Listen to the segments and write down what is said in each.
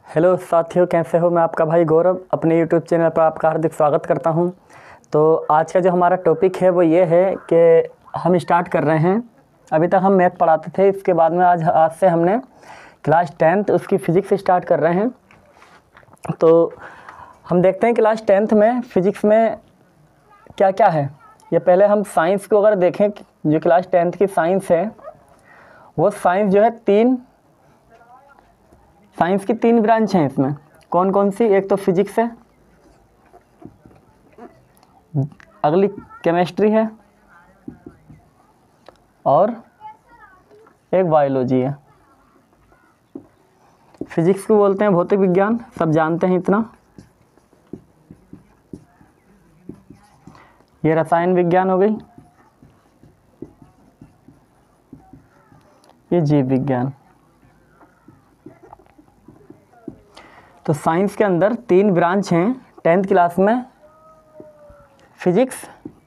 Hello साथियों, कैसे हो। मैं आपका भाई गौरव अपने यूट्यूब चैनल पर आपका हार्दिक स्वागत करता हूं। तो आज का जो हमारा टॉपिक है वो ये है कि हम स्टार्ट कर रहे हैं। अभी तक हम मैथ पढ़ाते थे, इसके बाद में आज से हमने क्लास 10th उसकी फ़िज़िक्स स्टार्ट कर रहे हैं। तो हम देखते हैं क्लास 10th में फ़िज़िक्स में क्या क्या है। ये पहले हम साइंस को अगर देखें, जो क्लास 10th की साइंस है वो साइंस जो है साइंस की तीन ब्रांच हैं। इसमें कौन कौन सी? एक तो फिजिक्स है, अगली केमिस्ट्री है और एक बायोलॉजी है। फिजिक्स को बोलते हैं भौतिक विज्ञान, सब जानते हैं इतना। ये रसायन विज्ञान हो गई, ये जीव विज्ञान। तो साइंस के अंदर तीन ब्रांच हैं 10th क्लास में, फिजिक्स,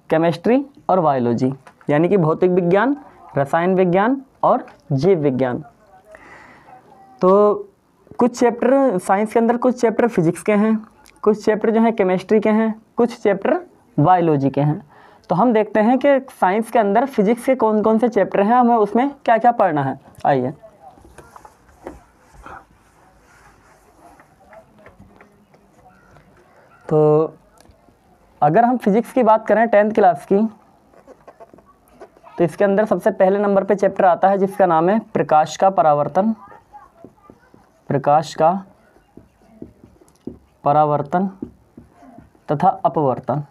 केमिस्ट्री और बायोलॉजी, यानी कि भौतिक विज्ञान, रसायन विज्ञान और जीव विज्ञान। तो कुछ चैप्टर साइंस के अंदर, कुछ चैप्टर फिजिक्स के हैं, कुछ चैप्टर जो हैं केमिस्ट्री के हैं, कुछ चैप्टर बायोलॉजी के हैं। तो हम देखते हैं कि साइंस के अंदर फिजिक्स के कौन कौन से चैप्टर हैं, हमें उसमें क्या क्या पढ़ना है। आइए, तो अगर हम फिजिक्स की बात करें 10th क्लास की, तो इसके अंदर सबसे पहले नंबर पे चैप्टर आता है जिसका नाम है प्रकाश का परावर्तन। प्रकाश का परावर्तन तथा अपवर्तन।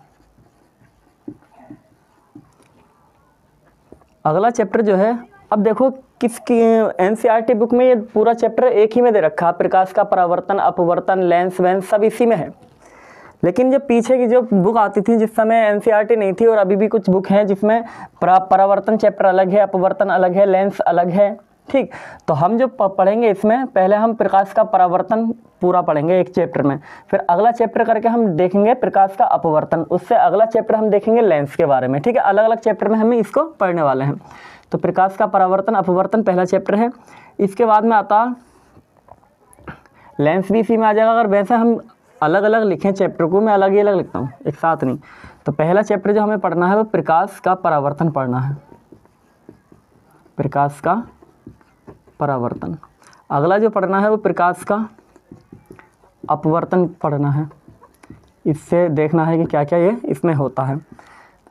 अगला चैप्टर जो है, अब देखो किसकी एनसीईआरटी बुक में ये पूरा चैप्टर एक ही में दे रखा है। प्रकाश का परावर्तन, अपवर्तन, लेंस वेंस सब इसी में है। लेकिन जब पीछे की जो बुक आती थी जिस समय एनसीईआरटी नहीं थी, और अभी भी कुछ बुक हैं जिसमें परावर्तन चैप्टर अलग है, अपवर्तन अलग है, लेंस अलग है। ठीक, तो हम जो पढ़ेंगे इसमें पहले हम प्रकाश का परावर्तन पूरा पढ़ेंगे एक चैप्टर में, फिर अगला चैप्टर करके हम देखेंगे प्रकाश का अपवर्तन, उससे अगला चैप्टर हम देखेंगे लेंस के बारे में। ठीक है, अलग अलग चैप्टर में हम इसको पढ़ने वाले हैं। तो प्रकाश का परावर्तन अपवर्तन पहला चैप्टर है। इसके बाद में आता लेंस, भी इसी में आ जाएगा। अगर वैसे हम अलग अलग लिखें चैप्टर को, मैं अलग ही अलग लिखता हूँ, एक साथ नहीं। तो पहला चैप्टर जो हमें पढ़ना है वो प्रकाश का परावर्तन पढ़ना है, प्रकाश का परावर्तन। अगला जो पढ़ना है वो प्रकाश का अपवर्तन पढ़ना है। इससे देखना है कि क्या क्या ये इसमें होता है।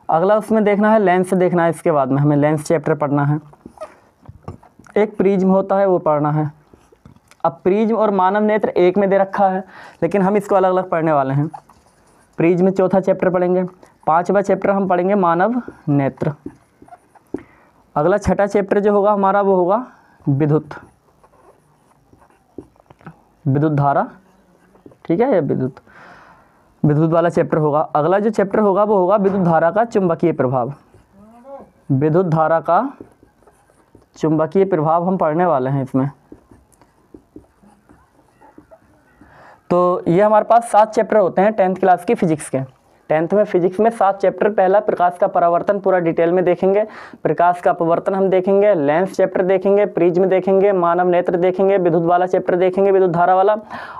अगला उसमें देखना है लेंस देखना है। इसके बाद में हमें लेंस चैप्टर पढ़ना है। एक प्रिज्म होता है वो पढ़ना है। अब प्रिज्म और मानव नेत्र एक में दे रखा है, लेकिन हम इसको अलग अलग पढ़ने वाले हैं। प्रिज्म चौथा चैप्टर पढ़ेंगे। पांचवा चैप्टर हम पढ़ेंगे मानव नेत्र। अगला छठा चैप्टर जो होगा हमारा वो होगा विद्युत धारा। ठीक है, ये विद्युत वाला चैप्टर होगा। अगला जो चैप्टर होगा वो होगा विद्युत धारा का चुंबकीय प्रभाव। विद्युत धारा का चुंबकीय प्रभाव हम पढ़ने वाले हैं इसमें। तो ये हमारे पास 7 चैप्टर होते हैं 10th क्लास की फिजिक्स के। 10th में फिजिक्स में 7 चैप्टर। पहला प्रकाश का परावर्तन पूरा डिटेल में देखेंगे, प्रकाश का अपवर्तन हम देखेंगे, लेंस चैप्टर देखेंगे, प्रिज्म देखेंगे, मानव नेत्र देखेंगे, विद्युत वाला चैप्टर देखेंगे, विद्युत धारा वाला,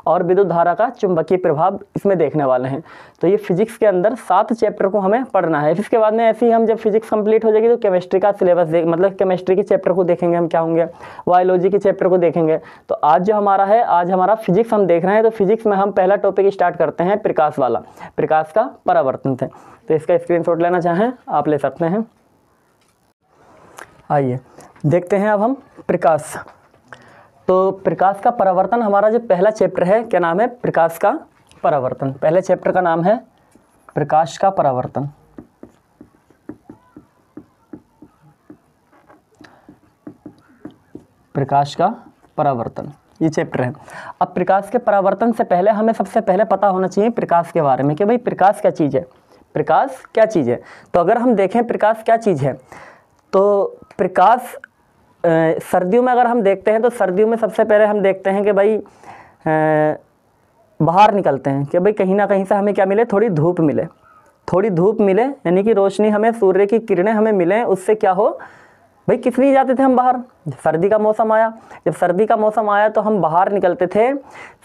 और विद्युत धारा का चुंबकीय प्रभाव इसमें देखने वाले हैं। तो ये फिजिक्स के अंदर 7 चैप्टर को हमें पढ़ना है। इसके बाद में ऐसे ही हम जब फिजिक्स कंप्लीट हो जाएगी तो केमिस्ट्री का सिलेबस मतलब केमिस्ट्री के चैप्टर को देखेंगे हम क्या होंगे, बायोलॉजी के चैप्टर को देखेंगे। तो आज जो हमारा है, आज हमारा फिजिक्स हम देख रहे हैं। तो फिजिक्स में हम पहला टॉपिक स्टार्ट करते हैं प्रकाश वाला, प्रकाश का परावर्तन थे। तो इसका स्क्रीनशॉट लेना चाहें आप ले सकते हैं। आइए देखते हैं अब हम प्रकाश। तो प्रकाश का परावर्तन हमारा जो पहला चैप्टर है, क्या नाम है? प्रकाश का परावर्तन। पहले चैप्टर का नाम है प्रकाश का परावर्तन। प्रकाश का परावर्तन ये चैप्टर है। अब प्रकाश के परावर्तन से पहले हमें सबसे पहले पता होना चाहिए प्रकाश के बारे में कि भाई प्रकाश क्या चीज़ है, प्रकाश क्या चीज़ है। तो अगर हम देखें प्रकाश क्या चीज़ है, तो प्रकाश सर्दियों में अगर हम देखते हैं तो सर्दियों में सबसे पहले हम देखते हैं कि भाई बाहर निकलते हैं कि भाई कहीं ना कहीं से हमें क्या मिले, थोड़ी धूप मिले, यानी कि रोशनी हमें, सूर्य की किरणें हमें मिलें, उससे क्या हो, भाई किस लिए जाते थे हम बाहर? सर्दी का मौसम आया, जब सर्दी का मौसम आया तो हम बाहर निकलते थे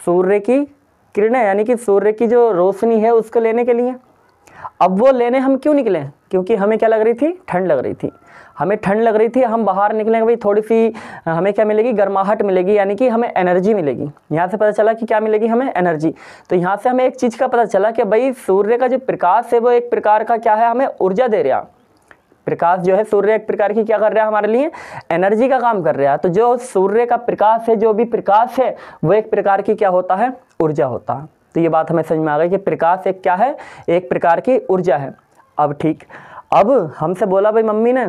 सूर्य की किरणें यानी कि सूर्य की जो रोशनी है उसको लेने के लिए। अब वो लेने हम क्यों निकले? क्योंकि हमें क्या लग रही थी? ठंड लग रही थी। हमें ठंड लग रही थी, हम बाहर निकलेंगे भाई थोड़ी सी हमें क्या मिलेगी? गर्माहट मिलेगी, यानी कि हमें एनर्जी मिलेगी। यहाँ से पता चला कि क्या मिलेगी? हमें एनर्जी। तो यहाँ से हमें एक चीज़ का पता चला कि भाई सूर्य का जो प्रकाश है वो एक प्रकार का क्या है? हमें ऊर्जा दे रहा। प्रकाश जो है सूर्य एक प्रकार की क्या कर रहा है? हमारे लिए एनर्जी का काम कर रहा है। तो जो सूर्य का प्रकाश है, जो भी प्रकाश है वो एक प्रकार की क्या होता है? ऊर्जा होता है। तो ये बात हमें समझ में आ गई कि प्रकाश एक क्या है? एक प्रकार की ऊर्जा है। अब ठीक, अब हमसे बोला भाई मम्मी ने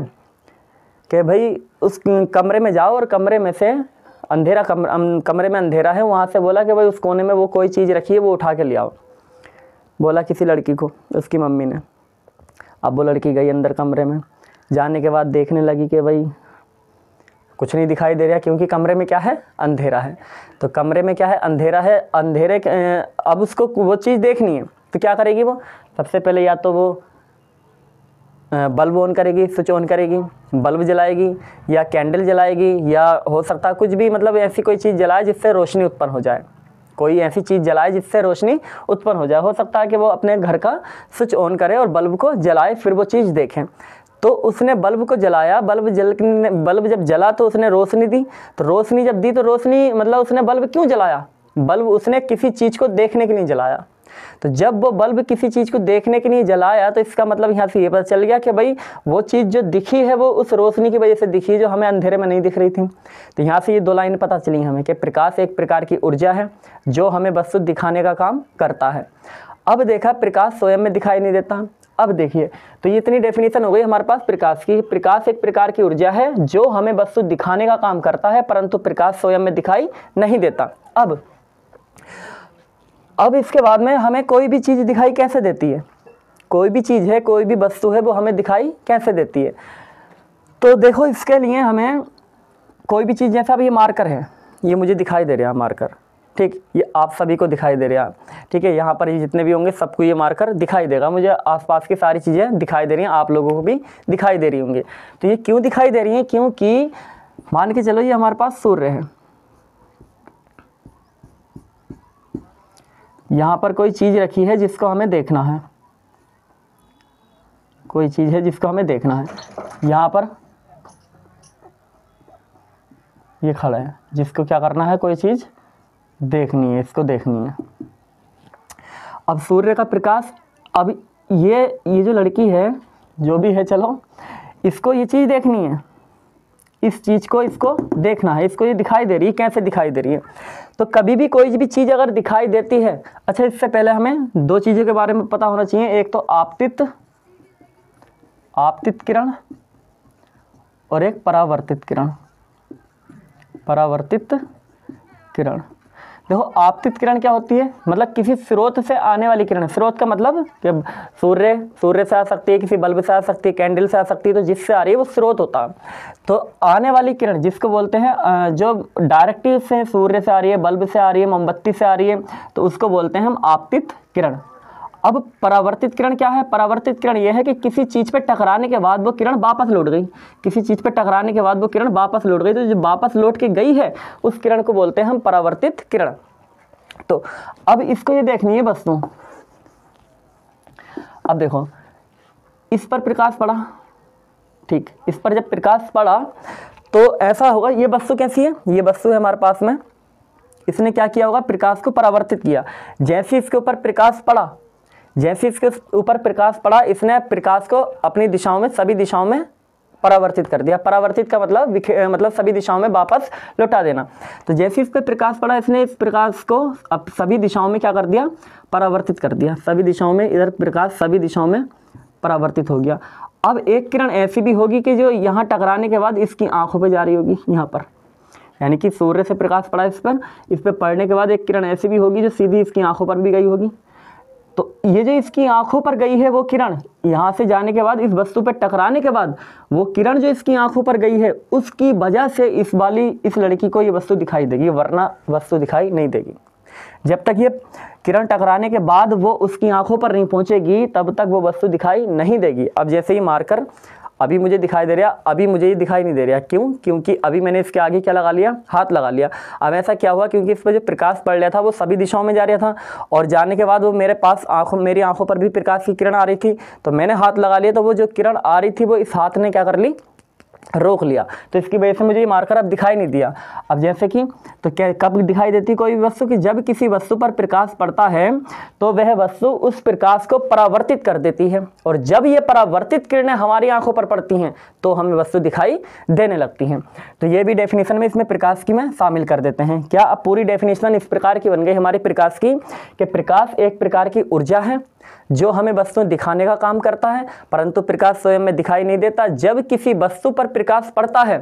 कि भाई उस कमरे में जाओ और कमरे में से अंधेरा कमरे में अंधेरा है, वहाँ से बोला कि भाई उस कोने में वो कोई चीज़ रखी है वो उठा के ले आओ, बोला किसी लड़की को, उसकी मम्मी ने। अब वो लड़की गई अंदर कमरे में, जाने के बाद देखने लगी कि भाई कुछ नहीं दिखाई दे रहा, क्योंकि कमरे में क्या है? अंधेरा है। तो कमरे में क्या है? अंधेरा है। अंधेरे अब उसको वो चीज़ देखनी है तो क्या करेगी वो? सबसे पहले या तो वो बल्ब ऑन करेगी, स्विच ऑन करेगी, बल्ब जलाएगी या कैंडल जलाएगी, या हो सकता है कुछ भी, मतलब ऐसी कोई चीज़ जलाए जिससे रोशनी उत्पन्न हो जाए। कोई ऐसी चीज़ जलाए जिससे रोशनी उत्पन्न हो जाए। हो सकता है कि वो अपने घर का स्विच ऑन करे और बल्ब को जलाए, फिर वो चीज़ देखें। तो उसने बल्ब को जलाया, बल्ब जब जला तो उसने रोशनी दी। तो रोशनी जब दी तो रोशनी मतलब उसने बल्ब क्यों जलाया? बल्ब उसने किसी चीज़ को देखने के लिए जलाया। तो जब वो बल्ब किसी चीज़ को देखने के लिए जलाया तो इसका मतलब यहाँ से ये पता चल गया कि भाई वो चीज़ जो दिखी है वो उस रोशनी की वजह से दिखी है, जो हमें अंधेरे में नहीं दिख रही थी। तो यहाँ से ये दो लाइन पता चली हमें कि प्रकाश एक प्रकार की ऊर्जा है जो हमें वस्तु दिखाने का काम करता है। अब देखा प्रकाश स्वयं में दिखाई नहीं देता। अब देखिए, तो ये इतनी डेफिनेशन हो गई हमारे पास प्रकाश की। प्रकाश एक प्रकार की ऊर्जा है जो हमें वस्तु दिखाने का काम करता है, परंतु प्रकाश स्वयं में दिखाई नहीं देता। अब इसके बाद में हमें कोई भी चीज़ दिखाई कैसे देती है? कोई भी चीज़ है, कोई भी वस्तु है, वो हमें दिखाई कैसे देती है? तो देखो, इसके लिए हमें कोई भी चीज़, जैसा भी ये मार्कर है, ये मुझे दिखाई दे रहा है मार्कर, ठीक, ये आप सभी को दिखाई दे रहा है, ठीक है। यहाँ पर ये जितने भी होंगे सबको ये मार्कर दिखाई देगा। मुझे आसपास की सारी चीज़ें दिखाई दे रही हैं, आप लोगों को भी दिखाई दे रही होंगी। तो ये क्यों दिखाई दे रही हैं? क्योंकि मान के चलो ये हमारे पास सूर्य है, यहाँ पर कोई चीज़ रखी है जिसको हमें देखना है, कोई चीज़ है जिसको हमें देखना है। यहाँ पर ये खड़ा है जिसको क्या करना है? कोई चीज़ देखनी है, इसको देखनी है। अब सूर्य का प्रकाश, अब ये जो लड़की है, जो भी है, चलो इसको ये चीज़ देखनी है, इस चीज़ को इसको देखना है, इसको ये दिखाई दे रही है। कैसे दिखाई दे रही है? तो कभी भी कोई भी चीज़ अगर दिखाई देती है, अच्छा इससे पहले हमें दो चीज़ों के बारे में पता होना चाहिए। एक तो आपतित किरण और एक परावर्तित किरण। परावर्तित किरण, देखो आपतित किरण क्या होती है? मतलब किसी स्रोत से आने वाली किरण। स्रोत का मतलब कि सूर्य से आ सकती है, किसी बल्ब से आ सकती है, कैंडल से आ सकती है, तो जिससे आ रही है वो स्रोत होता है। तो आने वाली किरण जिसको बोलते हैं, जो डायरेक्टली से सूर्य से आ रही है, बल्ब से आ रही है, मोमबत्ती से आ रही है, तो उसको बोलते हैं हम आपतित किरण। अब परावर्तित किरण क्या है? परावर्तित किरण यह है कि किसी चीज़ पे टकराने के बाद वो किरण वापस लौट गई। किसी चीज़ पे टकराने के बाद वो किरण वापस लौट गई, तो जो वापस लौट के गई है उस किरण को बोलते हैं हम परावर्तित किरण। तो अब इसको ये देखनी है वस्तु। अब देखो, इस पर प्रकाश पड़ा, ठीक, इस पर जब प्रकाश पड़ा तो ऐसा होगा, ये वस्तु कैसी है? ये वस्तु है हमारे पास में, इसने क्या किया होगा? प्रकाश को परावर्तित किया। जैसे इसके ऊपर प्रकाश पड़ा, जैसे इसके ऊपर प्रकाश पड़ा, इसने प्रकाश को अपनी दिशाओं में, सभी दिशाओं में परावर्तित कर दिया। परावर्तित का मतलब सभी दिशाओं में वापस लौटा देना। तो जैसे इस पर प्रकाश पड़ा, इसने इस प्रकाश को अब सभी दिशाओं में क्या कर दिया? परावर्तित कर दिया। सभी दिशाओं में, इधर प्रकाश सभी दिशाओं में परावर्तित हो गया। अब एक किरण ऐसी भी होगी कि जो यहाँ टकराने के बाद इसकी आंखों पे जा रही होगी, यहाँ पर, यानी कि सूर्य से प्रकाश पड़ा इस पर पड़ने के बाद एक किरण ऐसी भी होगी जो सीधी इसकी आंखों पर भी गई होगी। तो ये जो इसकी आंखों पर गई है वो किरण, यहाँ से जाने के बाद, इस वस्तु पर टकराने के बाद, वो किरण जो इसकी आंखों पर गई है उसकी वजह से इस लड़की को ये वस्तु दिखाई देगी, वरना वस्तु दिखाई नहीं देगी। जब तक ये किरण टकराने के बाद वो उसकी आंखों पर नहीं पहुंचेगी तब तक वो वस्तु दिखाई नहीं देगी। अब जैसे ही मार्कर अभी मुझे दिखाई दे रहा, अभी मुझे ये दिखाई नहीं दे रहा। क्यों? क्योंकि अभी मैंने इसके आगे क्या लगा लिया, हाथ लगा लिया। अब ऐसा क्या हुआ, क्योंकि इस पर जो प्रकाश पड़ रहा था वो सभी दिशाओं में जा रहा था, और जाने के बाद वो मेरे पास मेरी आंखों पर भी प्रकाश की किरण आ रही थी, तो मैंने हाथ लगा लिया, तो वो जो किरण आ रही थी वो इस हाथ ने क्या कर ली, रोक लिया। तो इसकी वजह से मुझे ये मार्कर अब दिखाई नहीं दिया। अब जैसे कि तो क्या कब दिखाई देती कोई भी वस्तु, कि जब किसी वस्तु पर प्रकाश पड़ता है तो वह वस्तु उस प्रकाश को परावर्तित कर देती है, और जब ये परावर्तित किरणें हमारी आंखों पर पड़ती हैं तो हमें वस्तु दिखाई देने लगती हैं। तो ये भी डेफिनेशन में इसमें प्रकाश की में शामिल कर देते हैं। क्या अब पूरी डेफिनेशन इस प्रकार की बन गई हमारी प्रकाश की, कि प्रकाश एक प्रकार की ऊर्जा है जो हमें वस्तुएं दिखाने का काम करता है, परंतु प्रकाश स्वयं में दिखाई नहीं देता। जब किसी वस्तु पर प्रकाश पड़ता है,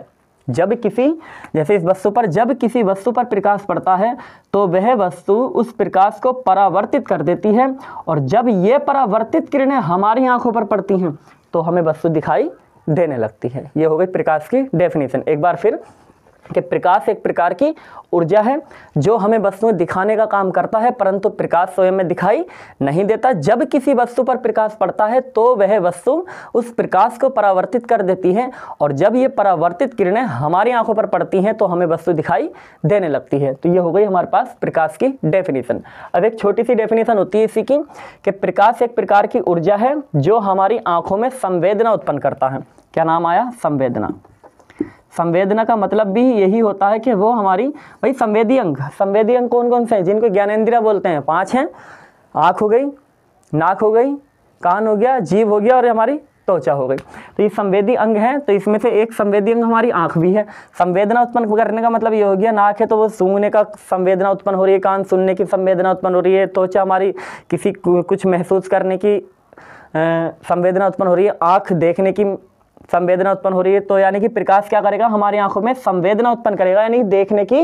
जैसे इस वस्तु पर जब किसी वस्तु पर प्रकाश पड़ता है तो वह वस्तु उस प्रकाश को परावर्तित कर देती है, और जब ये परावर्तित किरणें हमारी आंखों पर पड़ती हैं तो हमें वस्तु दिखाई देने लगती है। ये हो गई प्रकाश की डेफिनेशन। एक बार फिर, कि प्रकाश एक प्रकार की ऊर्जा है जो हमें वस्तुएं दिखाने का काम करता है, परंतु प्रकाश स्वयं में दिखाई नहीं देता। जब किसी वस्तु पर प्रकाश पड़ता है तो वह वस्तु उस प्रकाश को परावर्तित कर देती है, और जब ये परावर्तित किरणें हमारी आंखों पर पड़ती हैं तो हमें वस्तु दिखाई देने लगती है। तो ये हो गई हमारे पास प्रकाश की डेफिनेशन। अब एक छोटी सी डेफिनेशन होती है इसी की, कि प्रकाश एक प्रकार की ऊर्जा है जो हमारी आंखों में संवेदना उत्पन्न करता है। क्या नाम आया? संवेदना। संवेदना का मतलब भी यही होता है कि वो हमारी भाई संवेदी अंग कौन कौन से हैं, जिनको ज्ञानेंद्रिय बोलते हैं? 5 हैं। आँख हो गई, नाक हो गई, कान हो गया, जीभ हो गया, और हमारी त्वचा हो गई। तो ये संवेदी अंग हैं। तो इसमें से एक संवेदी अंग हमारी आँख भी है। संवेदना उत्पन्न करने का मतलब ये हो गया, नाक है तो वो सूंघने का संवेदना उत्पन्न हो रही है, कान सुनने की संवेदना उत्पन्न हो रही है, त्वचा हमारी किसी कुछ महसूस करने की संवेदना उत्पन्न हो रही है, आँख देखने की संवेदना उत्पन्न हो रही है। तो यानी कि प्रकाश क्या करेगा, हमारी आंखों में संवेदना उत्पन्न करेगा, यानी देखने की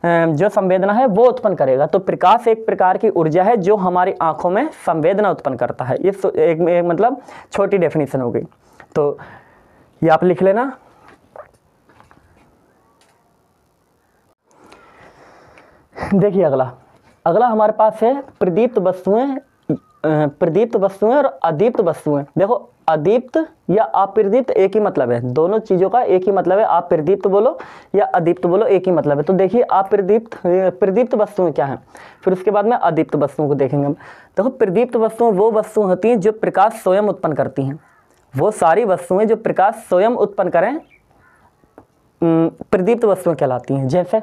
जो संवेदना है वो उत्पन्न करेगा। तो प्रकाश एक प्रकार की ऊर्जा है जो हमारी आंखों में संवेदना उत्पन्न करता है। ये एक मतलब छोटी डेफिनेशन हो गई। तो ये आप लिख लेना। देखिए अगला हमारे पास है प्रदीप्त वस्तुएं और अदीप्त वस्तुएं। देखो, अदीप्त या अप्रदीप्त एक ही मतलब है, दोनों चीज़ों का एक ही मतलब है। आप प्रदीप्त बोलो या अदीप्त बोलो, एक ही मतलब है। तो देखिए प्रदीप्त वस्तुएं क्या हैं, फिर उसके बाद में अदीप्त वस्तुओं को देखेंगे हम। देखो, प्रदीप्त वस्तुएं वो वस्तुएं होती हैं जो प्रकाश स्वयं उत्पन्न करती हैं। वो सारी वस्तुएं जो प्रकाश स्वयं उत्पन्न करें प्रदीप्त वस्तुएं कहलाती हैं। जैसे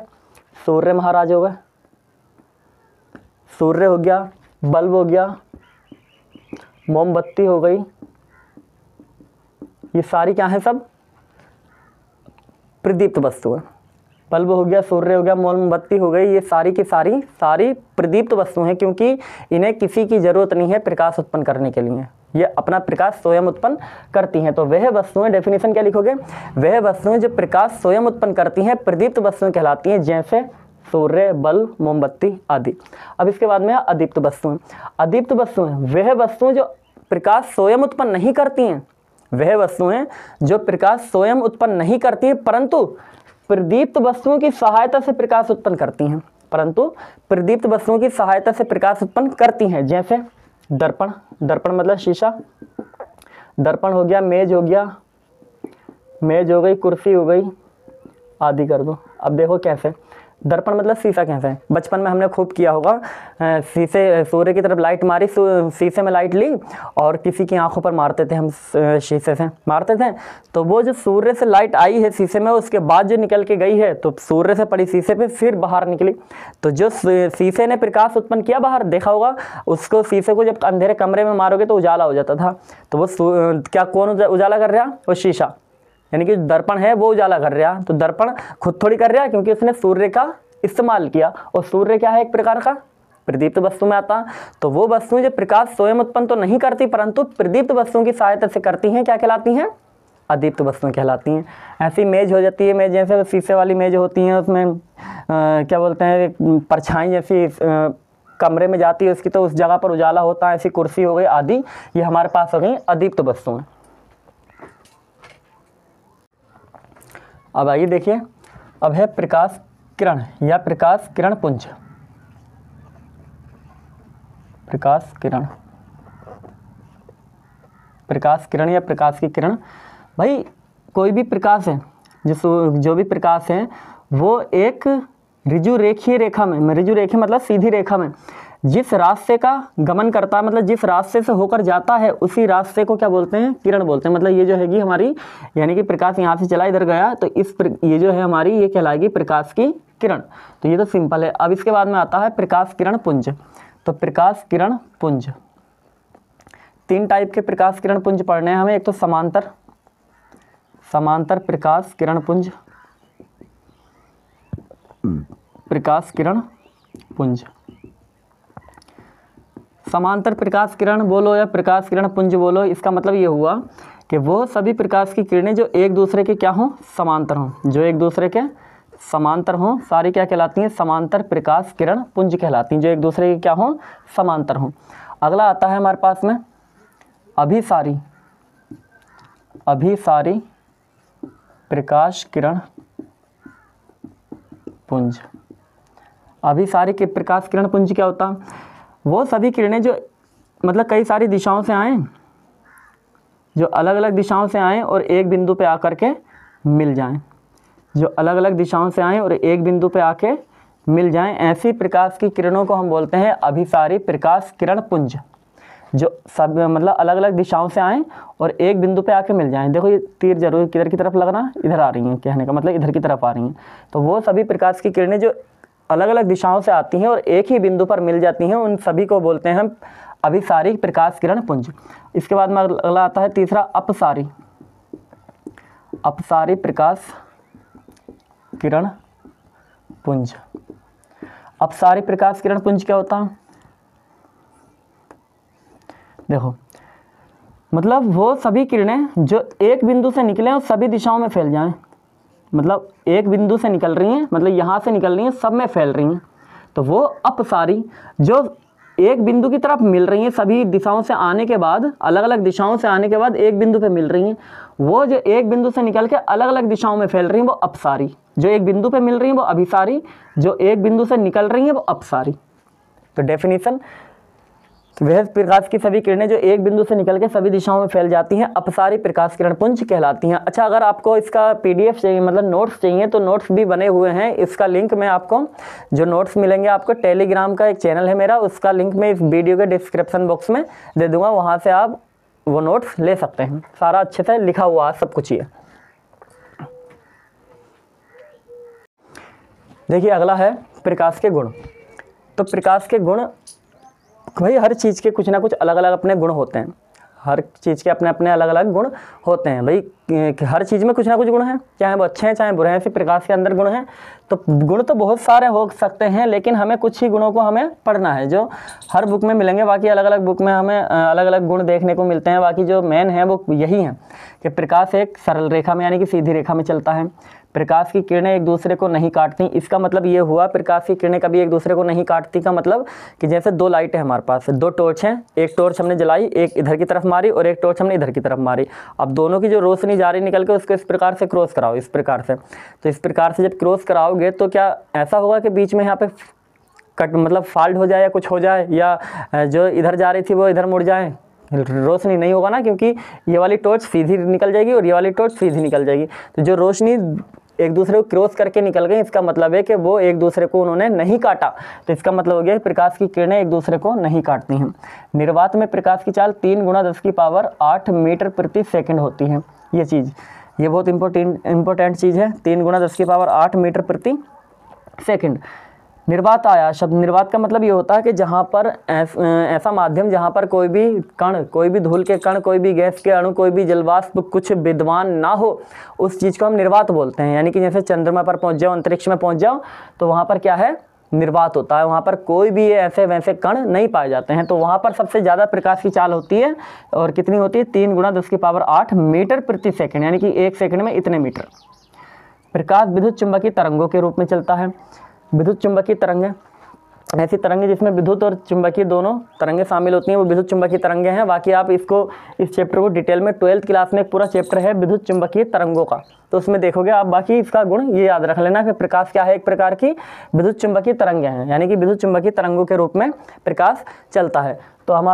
सूर्य महाराज हो गए, सूर्य हो गया, बल्ब हो गया, मोमबत्ती हो गई, ये सारी क्या है, सब प्रदीप्त वस्तु है। बल्ब हो गया, सूर्य हो गया, मोमबत्ती हो गई, ये सारी की सारी प्रदीप्त वस्तु हैं, क्योंकि इन्हें किसी की ज़रूरत नहीं है प्रकाश उत्पन्न करने के लिए, ये अपना प्रकाश स्वयं उत्पन्न करती हैं। तो वह वस्तुएं, डेफिनेशन क्या लिखोगे, वह वस्तुएं जो प्रकाश स्वयं उत्पन्न करती हैं प्रदीप्त वस्तुएं कहलाती हैं, जैसे सूर्य, बल्ब, मोमबत्ती आदि। अब इसके बाद में अदीप्त वस्तुएं। अदीप्त वस्तुएं वह वस्तुएं जो प्रकाश स्वयं उत्पन्न नहीं करती हैं, वह वस्तुएं जो प्रकाश स्वयं उत्पन्न नहीं करती हैं, परंतु प्रदीप्त वस्तुओं की सहायता से प्रकाश उत्पन्न करती हैं, प्रकाश उत्पन्न करती हैं। जैसे दर्पण मतलब शीशा, दर्पण हो गया, मेज हो गया, मेज हो गई, कुर्सी हो गई आदि कर दो। अब देखो कैसे दर्पण मतलब शीशा कैसे है। बचपन में हमने खूब किया होगा, शीशे, सूर्य की तरफ लाइट मारी, शीशे में लाइट ली और किसी की आंखों पर मारते थे हम, शीशे से मारते थे। तो वो जो सूर्य से लाइट आई है शीशे में, उसके बाद जो निकल के गई है, तो सूर्य से पड़ी शीशे पे, फिर बाहर निकली। तो जो शीशे ने प्रकाश उत्पन्न किया बाहर, देखा होगा उसको, शीशे को जब अंधेरे कमरे में मारोगे तो उजाला हो जाता था। तो वो क्या, कौन उजाला कर रहा, वो शीशा, यानी कि दर्पण है वो उजाला कर रहा। तो दर्पण खुद थोड़ी कर रहा, क्योंकि उसने सूर्य का इस्तेमाल किया, और सूर्य क्या है, एक प्रकार का प्रदीप्त वस्तु में आता। तो वो वस्तुएं जो प्रकाश स्वयं उत्पन्न तो नहीं करती, परंतु प्रदीप्त वस्तुओं की सहायता से करती हैं, क्या कहलाती हैं, अदीप्त वस्तुएं कहलाती हैं। ऐसी मेज हो जाती है, मेज जैसे शीशे वाली मेज होती हैं, उसमें क्या बोलते हैं, परछाई जैसी कमरे में जाती है उसकी, तो उस जगह पर उजाला होता है। ऐसी कुर्सी हो गई आदि, ये हमारे पास हो गई अदीप्त वस्तुएं। अब आइए देखिए, अब है प्रकाश किरण या प्रकाश किरण पुंज। प्रकाश किरण या प्रकाश की किरण भाई कोई भी प्रकाश है, जो भी प्रकाश है वो एक ऋजु रेखीय रेखा में, ऋजु रेखीय मतलब सीधी रेखा में जिस रास्ते का गमन करता है, मतलब जिस रास्ते से होकर जाता है उसी रास्ते को क्या बोलते हैं, किरण बोलते हैं। मतलब ये जो हैगी हमारी, यानी कि प्रकाश यहाँ से चला इधर गया तो ये जो है हमारी ये कहलाएगी प्रकाश की किरण। तो ये तो सिंपल है। अब इसके बाद में आता है प्रकाश किरण पुंज। तो प्रकाश किरण पुंज, 3 टाइप के प्रकाश किरण पुंज पढ़ने हैं हमें। एक तो समांतर प्रकाश किरण पुंज, प्रकाश किरण पुंज। समांतर प्रकाश किरण बोलो या प्रकाश किरण पुंज बोलो, इसका मतलब ये हुआ कि वो सभी प्रकाश की किरणें जो एक दूसरे के क्या हों, समांतर हों, जो एक दूसरे के समांतर हों, सारी क्या कहलाती हैं, समांतर प्रकाश किरण पुंज कहलाती हैं, जो एक दूसरे के क्या हों, समांतर हों। अगला आता है हमारे पास में अभिसारी प्रकाश किरण पुंज। अभिसारी के प्रकाश किरण पुंज क्या होता है, वो सभी किरणें जो मतलब कई सारी दिशाओं से आएँ, जो अलग अलग दिशाओं से आएँ और एक बिंदु पे आकर के मिल जाएं, जो अलग अलग दिशाओं से आएँ और एक बिंदु पे आके मिल जाएं, ऐसी प्रकाश की किरणों को हम बोलते हैं अभिसारी प्रकाश किरण पुंज। जो सब मतलब अलग अलग दिशाओं से आएँ और एक बिंदु पे आके मिल जाएं। देखो ये तीर जरूर किधर की तरफ लगना, इधर आ रही हैं, कहने का मतलब इधर की तरफ आ रही हैं। तो वो सभी प्रकाश की किरणें जो अलग अलग दिशाओं से आती हैं और एक ही बिंदु पर मिल जाती हैं, उन सभी को बोलते हैं हम अभिसारी प्रकाश किरण पुंज। इसके बाद में अगला आता है तीसरा अपसारी प्रकाश किरण पुंज। अपसारी प्रकाश किरण पुंज क्या होता है, देखो मतलब वो सभी किरणें जो एक बिंदु से निकलें और सभी दिशाओं में फैल जाएं, मतलब एक बिंदु से निकल रही हैं, मतलब यहाँ से निकल रही हैं, सब में फैल रही हैं, तो वो अपसारी, जो एक बिंदु की तरफ मिल रही हैं सभी दिशाओं से आने के बाद, अलग अलग दिशाओं से आने के बाद एक बिंदु पे मिल रही हैं, वो जो एक बिंदु से निकल के अलग अलग दिशाओं में फैल रही हैं वो अपसारी। जो एक बिंदु पे मिल रही हैं वो अभिसारी, जो एक बिंदु से निकल रही हैं वो अपसारी। तो डेफिनेशन, वह प्रकाश की सभी किरणें जो एक बिंदु से निकल के सभी दिशाओं में फैल जाती हैं अपसारी प्रकाश किरण पुंज कहलाती हैं। अच्छा, अगर आपको इसका PDF चाहिए, मतलब नोट्स चाहिए, तो नोट्स भी बने हुए हैं। इसका लिंक मैं आपको, जो नोट्स मिलेंगे आपको, टेलीग्राम का एक चैनल है मेरा, उसका लिंक मैं इस वीडियो के डिस्क्रिप्शन बॉक्स में दे दूँगा, वहाँ से आप वो नोट्स ले सकते हैं। सारा अच्छे से लिखा हुआ है सब कुछ। ये देखिए अगला है प्रकाश के गुण। तो प्रकाश के गुण, भाई हर चीज़ के कुछ ना कुछ अलग अलग अपने गुण होते हैं, हर चीज़ के अपने अपने अलग अलग गुण होते हैं। भाई हर चीज़ में कुछ ना कुछ गुण हैं, चाहे वो अच्छे हैं चाहे बुरे हैं, ऐसे प्रकाश के अंदर गुण हैं। तो गुण तो बहुत सारे हो सकते हैं, लेकिन हमें कुछ ही गुणों को हमें पढ़ना है जो हर बुक में मिलेंगे। बाकी अलग अलग बुक में हमें अलग अलग गुण देखने को मिलते हैं। बाकी जो मेन है वो यही है कि प्रकाश एक सरल रेखा में, यानी कि सीधी रेखा में चलता है। प्रकाश की किरणें एक दूसरे को नहीं काटती। इसका मतलब ये हुआ प्रकाश की किरणें कभी एक दूसरे को नहीं काटती का मतलब कि जैसे 2 लाइटें हमारे पास, 2 टॉर्च हैं, एक टॉर्च हमने जलाई, एक इधर की तरफ मारी और एक टॉर्च हमने इधर की तरफ मारी। अब दोनों की जो रोशनी जा रही निकल के उसको इस प्रकार से क्रॉस कराओ, इस प्रकार से। तो इस प्रकार से जब क्रॉस कराओगे तो क्या ऐसा होगा कि बीच में यहाँ पे कट मतलब फॉल्ट हो जाए या कुछ हो जाए, या जो इधर जा रही थी वो इधर मुड़ जाए? रोशनी नहीं होगा ना, क्योंकि ये वाली टॉर्च सीधी निकल जाएगी और ये वाली टॉर्च सीधी निकल जाएगी। तो जो रोशनी एक दूसरे को क्रॉस करके निकल गई, इसका मतलब है कि वो एक दूसरे को उन्होंने नहीं काटा। तो इसका मतलब हो गया प्रकाश की किरणें एक दूसरे को नहीं काटती हैं। निर्वात में प्रकाश की चाल 3 × 10⁸ मीटर प्रति सेकंड होती है। ये चीज़, ये बहुत इंपॉर्टेंट चीज़ है। 3 × 10⁸ मीटर प्रति सेकंड। निर्वात आया शब्द, निर्वात का मतलब ये होता है कि जहाँ पर ऐसा माध्यम जहाँ पर कोई भी कण, कोई भी धूल के कण, कोई भी गैस के अणु, कोई भी जलवाष्प कुछ विद्यमान ना हो, उस चीज़ को हम निर्वात बोलते हैं। यानी कि जैसे चंद्रमा पर पहुँच जाओ, अंतरिक्ष में पहुँच जाओ, तो वहाँ पर क्या है, निर्वात होता है। वहाँ पर कोई भी ऐसे वैसे कण नहीं पाए जाते हैं। तो वहाँ पर सबसे ज़्यादा प्रकाश की चाल होती है, और कितनी होती है, 3 × 10⁸ मीटर प्रति सेकंड, यानी कि 1 सेकंड में इतने मीटर। प्रकाश विद्युत चुंबकीय तरंगों के रूप में चलता है। विद्युत चुंबकीय तरंगें, ऐसी तरंगें जिसमें विद्युत और चुंबकीय दोनों तरंगें शामिल होती हैं, वो विद्युत चुंबकीय तरंगें हैं। बाकी आप इसको, इस चैप्टर को डिटेल में 12th क्लास में एक पूरा चैप्टर है विद्युत चुंबकीय तरंगों का, तो उसमें देखोगे आप। बाकी इसका गुण ये याद रख लेना कि प्रकाश क्या है, एक प्रकार की विद्युत चुंबकीय तरंगें हैं, यानी कि विद्युत चुंबकीय तरंगों के रूप में प्रकाश चलता है। तो हमारा